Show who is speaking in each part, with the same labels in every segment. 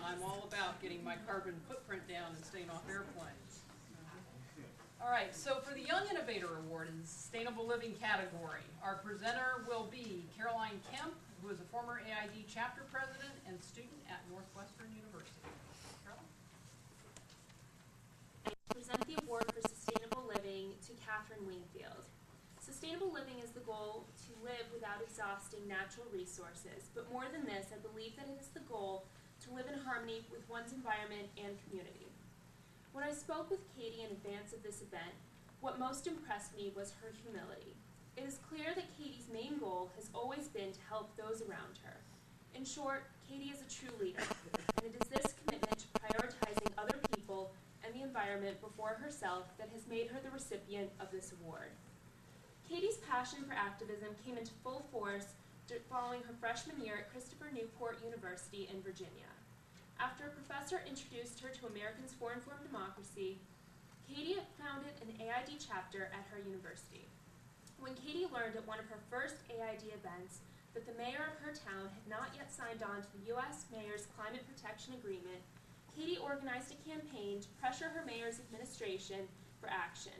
Speaker 1: I'm all about getting my carbon footprint down and staying off airplanes. All right, so for the Young Innovator Award in the Sustainable Living category, our presenter will be Caroline Kemp, who is a former AID chapter president and student at Northwestern University. Caroline?
Speaker 2: I present the award for Sustainable Living to Catherine Wingfield. Sustainable living is the goal to live without exhausting natural resources, but more than this, I believe that it is the goal to live in harmony with one's environment and community. When I spoke with Katie in advance of this event, what most impressed me was her humility. It is clear that Katie's main goal has always been to help those around her. In short, Katie is a true leader, and it is this commitment to prioritizing other people and the environment before herself that has made her the recipient of this award. Katie's passion for activism came into full force following her freshman year at Christopher Newport University in Virginia. After a professor introduced her to Americans for Informed Democracy, Katie founded an AID chapter at her university. When Katie learned at one of her first AID events that the mayor of her town had not yet signed on to the U.S. Mayor's Climate Protection Agreement, Katie organized a campaign to pressure her mayor's administration for action.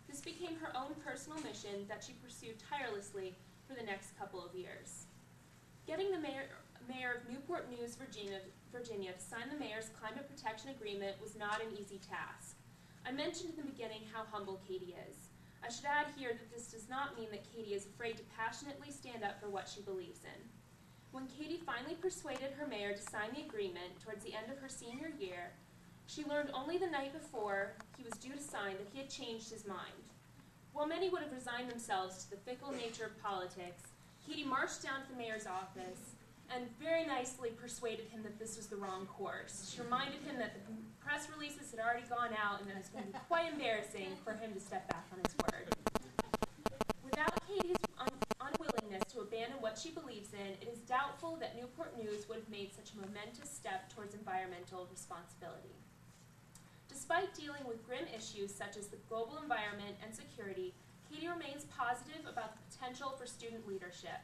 Speaker 2: This became her own personal mission that she pursued tirelessly for the next couple of years. Getting the mayor of Newport News, Virginia to sign the mayor's Climate Protection Agreement was not an easy task. I mentioned in the beginning how humble Katie is. I should add here that this does not mean that Katie is afraid to passionately stand up for what she believes in. When Katie finally persuaded her mayor to sign the agreement towards the end of her senior year, she learned only the night before he was due to sign that he had changed his mind. While many would have resigned themselves to the fickle nature of politics, Katie marched down to the mayor's office and very nicely persuaded him that this was the wrong course. She reminded him that the press releases had already gone out and that it was going to be quite embarrassing for him to step back on his word. Without Katie's unwillingness to abandon what she believes in, it is doubtful that Newport News would have made such a momentous step towards environmental responsibility. Despite dealing with grim issues such as the global environment and security, Katie remains positive about the potential for student leadership.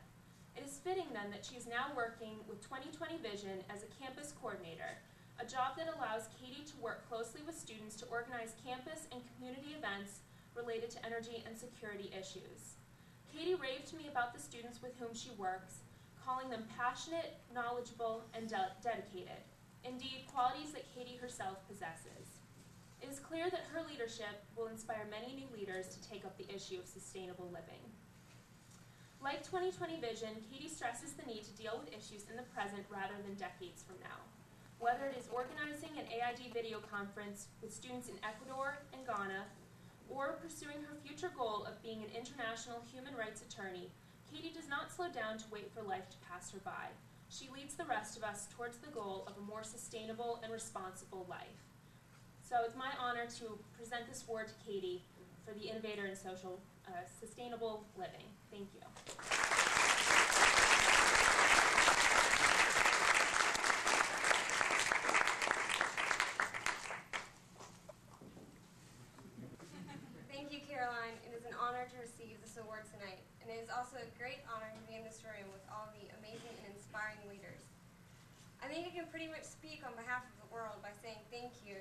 Speaker 2: It is fitting then that she is now working with 2020 Vision as a campus coordinator, a job that allows Katie to work closely with students to organize campus and community events related to energy and security issues. Katie raved to me about the students with whom she works, calling them passionate, knowledgeable, and dedicated. Indeed, qualities that Katie herself possesses. It is clear that her leadership will inspire many new leaders to take up the issue of sustainable living. Like 2020 Vision, Katie stresses the need to deal with issues in the present rather than decades from now. Whether it is organizing an AID video conference with students in Ecuador and Ghana, or pursuing her future goal of being an international human rights attorney, Katie does not slow down to wait for life to pass her by. She leads the rest of us towards the goal of a more sustainable and responsible life. So it's my honor to present this award to Katie for the Innovator in Sustainable Living. Thank you.
Speaker 3: Thank you, Caroline. It is an honor to receive this award tonight, and it is also a great honor to be in this room with all the amazing and inspiring leaders. I think I can pretty much speak on behalf of the world by saying thank you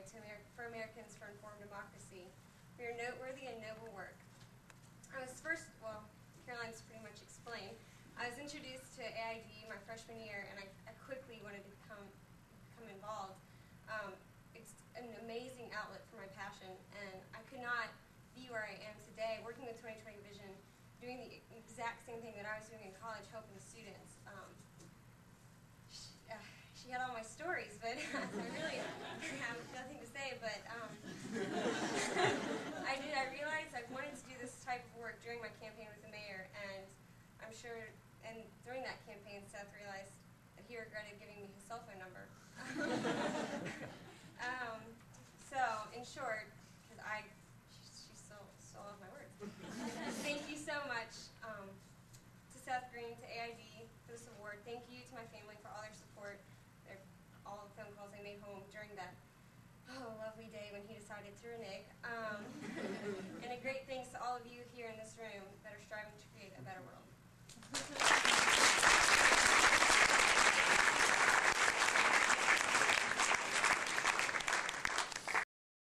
Speaker 3: for Americans for Informed Democracy for your noteworthy and noble work. Caroline's pretty much explained. I was introduced to AID my freshman year, and I quickly wanted to become involved. It's an amazing outlet for my passion, and I could not be where I am today, working with 2020 Vision, doing the exact same thing that I was doing in college, helping students. She had all my stories, but I really have nothing to say, but I realized I wanted to do this type of work during my campaign with the mayor, and I'm sure, and during that campaign, Seth realized that he regretted giving me his cell phone number. So, in short, because she stole all my words. Thank you so much to Seth Green, to AID for this award. Thank you to my family for all their support, all the phone calls I made home during that lovely day when he decided to renege.